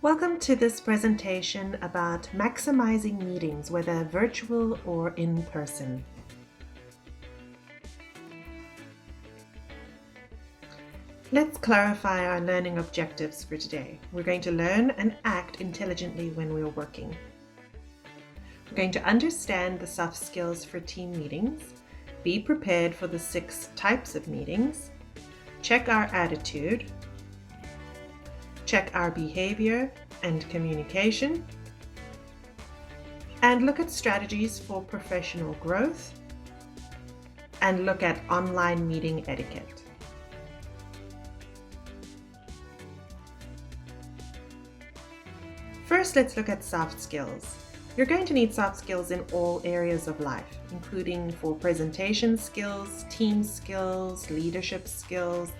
Welcome to this presentation about maximizing meetings, whether virtual or in person. Let's clarify our learning objectives for today. We're going to learn and act intelligently when we're working. We're going to understand the soft skills for team meetings, be prepared for the 6 types of meetings, check our attitude, check our behavior and communication, and look at strategies for professional growth, and look at online meeting etiquette. First, let's look at soft skills. You're going to need soft skills in all areas of life, including for presentation skills, team skills, leadership skills,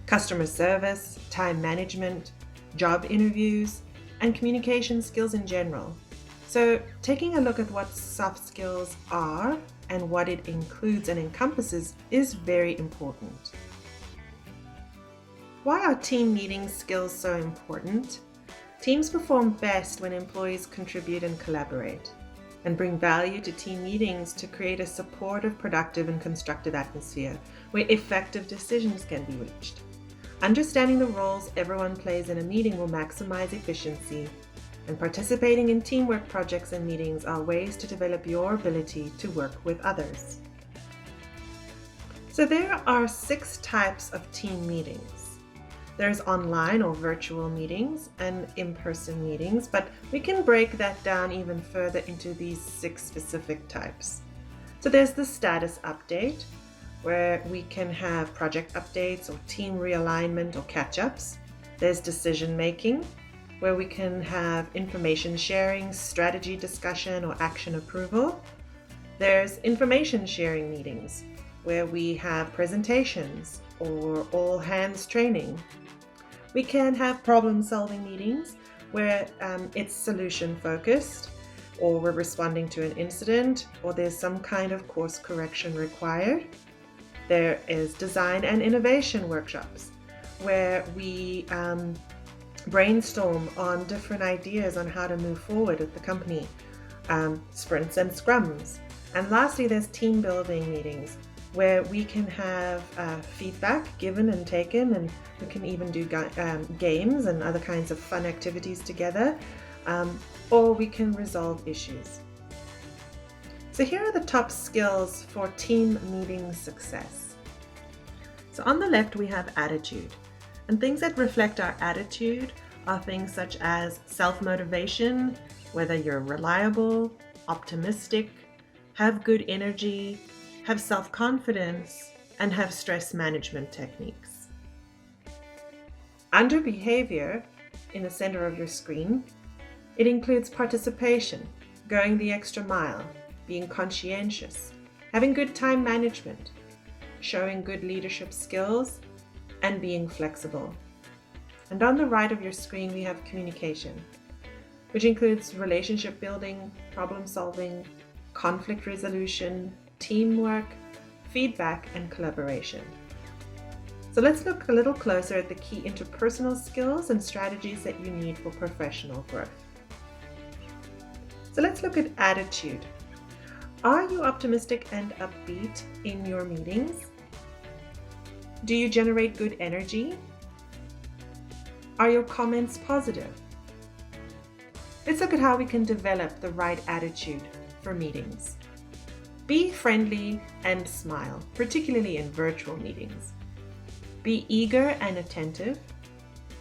customer service, time management, job interviews, and communication skills in general. So, taking a look at what soft skills are and what it includes and encompasses is very important. Why are team meeting skills so important? Teams perform best when employees contribute and collaborate, and bring value to team meetings to create a supportive, productive, and constructive atmosphere where effective decisions can be reached. Understanding the roles everyone plays in a meeting will maximize efficiency, and participating in teamwork projects and meetings are ways to develop your ability to work with others. So there are 6 types of team meetings. There's online or virtual meetings and in-person meetings, but we can break that down even further into these 6 specific types. So there's the status update, where we can have project updates or team realignment or catch-ups. There's decision making, where we can have information sharing, strategy discussion, or action approval. There's information sharing meetings, where we have presentations or all hands training. We can have problem solving meetings, where it's solution focused, or we're responding to an incident, or there's some kind of course correction required. There is design and innovation workshops, where we brainstorm on different ideas on how to move forward with the company, sprints and scrums. And lastly, there's team building meetings, where we can have feedback given and taken, and we can even do games and other kinds of fun activities together, or we can resolve issues. So here are the top skills for team meeting success. So on the left we have attitude, and things that reflect our attitude are things such as self-motivation, whether you're reliable, optimistic, have good energy, have self-confidence, and have stress management techniques. Under behavior, in the center of your screen, it includes participation, going the extra mile, being conscientious, having good time management, showing good leadership skills, and being flexible. And on the right of your screen, we have communication, which includes relationship building, problem solving, conflict resolution, teamwork, feedback, and collaboration. So let's look a little closer at the key interpersonal skills and strategies that you need for professional growth. So let's look at attitude. Are you optimistic and upbeat in your meetings? Do you generate good energy? Are your comments positive? Let's look at how we can develop the right attitude for meetings. Be friendly and smile, particularly in virtual meetings. Be eager and attentive.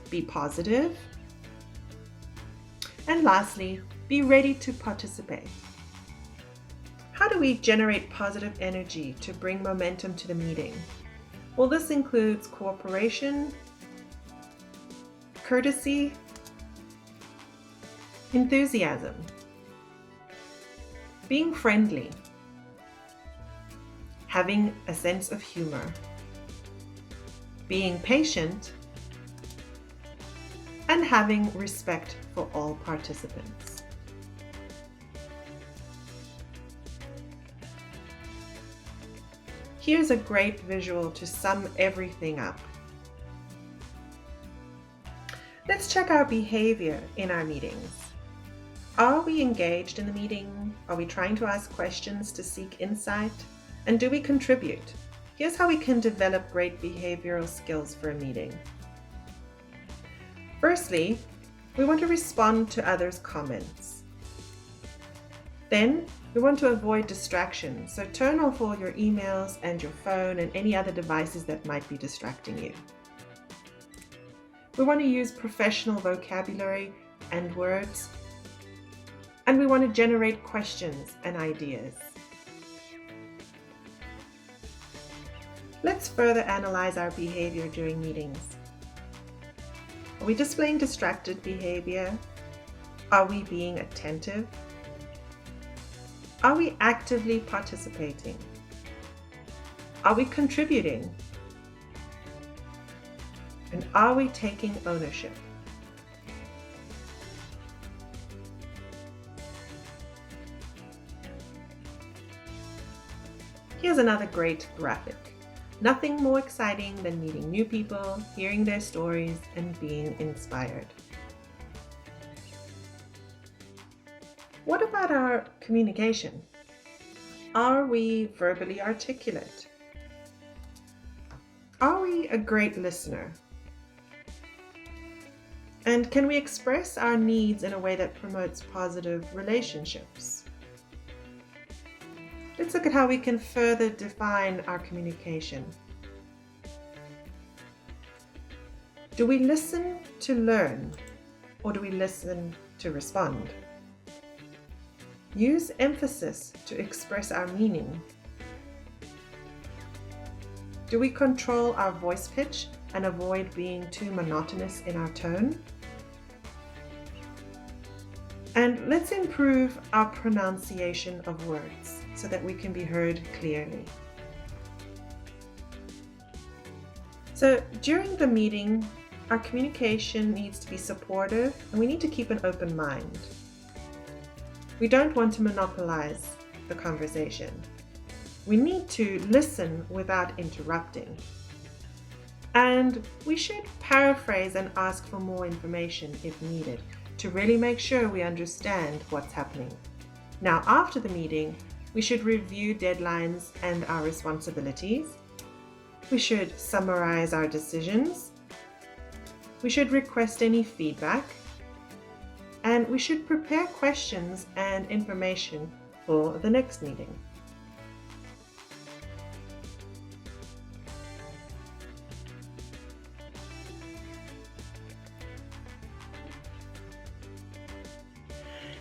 Be positive. And lastly, be ready to participate. How do we generate positive energy to bring momentum to the meeting? Well, this includes cooperation, courtesy, enthusiasm, being friendly, having a sense of humor, being patient, and having respect for all participants. Here's a great visual to sum everything up. Let's check our behavior in our meetings. Are we engaged in the meeting? Are we trying to ask questions to seek insight? And do we contribute? Here's how we can develop great behavioral skills for a meeting. Firstly, we want to respond to others' comments. Then, we want to avoid distractions, so turn off all your emails and your phone and any other devices that might be distracting you. We want to use professional vocabulary and words, and we want to generate questions and ideas. Let's further analyze our behavior during meetings. Are we displaying distracted behavior? Are we being attentive? Are we actively participating? Are we contributing? And are we taking ownership? Here's another great graphic. Nothing more exciting than meeting new people, hearing their stories, and being inspired. What about our communication? Are we verbally articulate? Are we a great listener? And can we express our needs in a way that promotes positive relationships? Let's look at how we can further define our communication. Do we listen to learn, or do we listen to respond? Use emphasis to express our meaning. Do we control our voice pitch and avoid being too monotonous in our tone? And let's improve our pronunciation of words so that we can be heard clearly. So during the meeting, our communication needs to be supportive and we need to keep an open mind. We don't want to monopolize the conversation. We need to listen without interrupting. And we should paraphrase and ask for more information if needed to really make sure we understand what's happening. Now, after the meeting, we should review deadlines and our responsibilities. We should summarize our decisions. We should request any feedback. And we should prepare questions and information for the next meeting.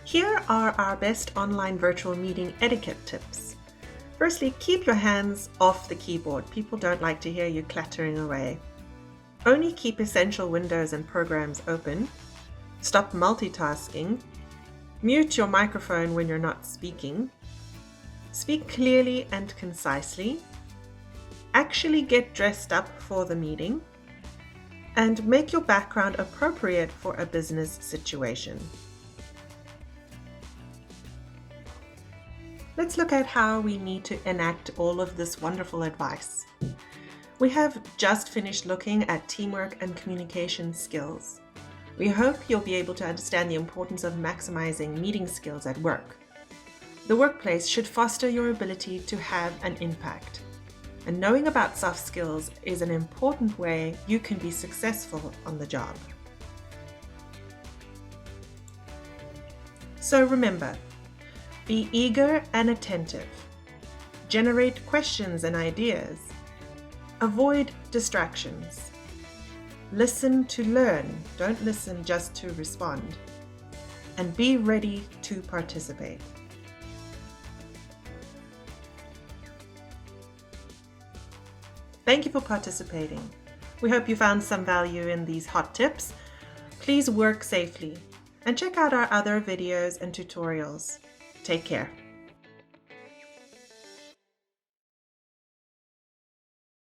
Here are our best online virtual meeting etiquette tips. Firstly, keep your hands off the keyboard. People don't like to hear you clattering away. Only keep essential windows and programs open. Stop multitasking. Mute your microphone when you're not speaking. Speak clearly and concisely. Actually get dressed up for the meeting. And make your background appropriate for a business situation. Let's look at how we need to enact all of this wonderful advice. We have just finished looking at teamwork and communication skills. We hope you'll be able to understand the importance of maximizing meeting skills at work. The workplace should foster your ability to have an impact. And knowing about soft skills is an important way you can be successful on the job. So remember, be eager and attentive. Generate questions and ideas. Avoid distractions. Listen to learn. Don't listen just to respond. And be ready to participate. Thank you for participating. We hope you found some value in these hot tips. Please work safely and check out our other videos and tutorials. Take care.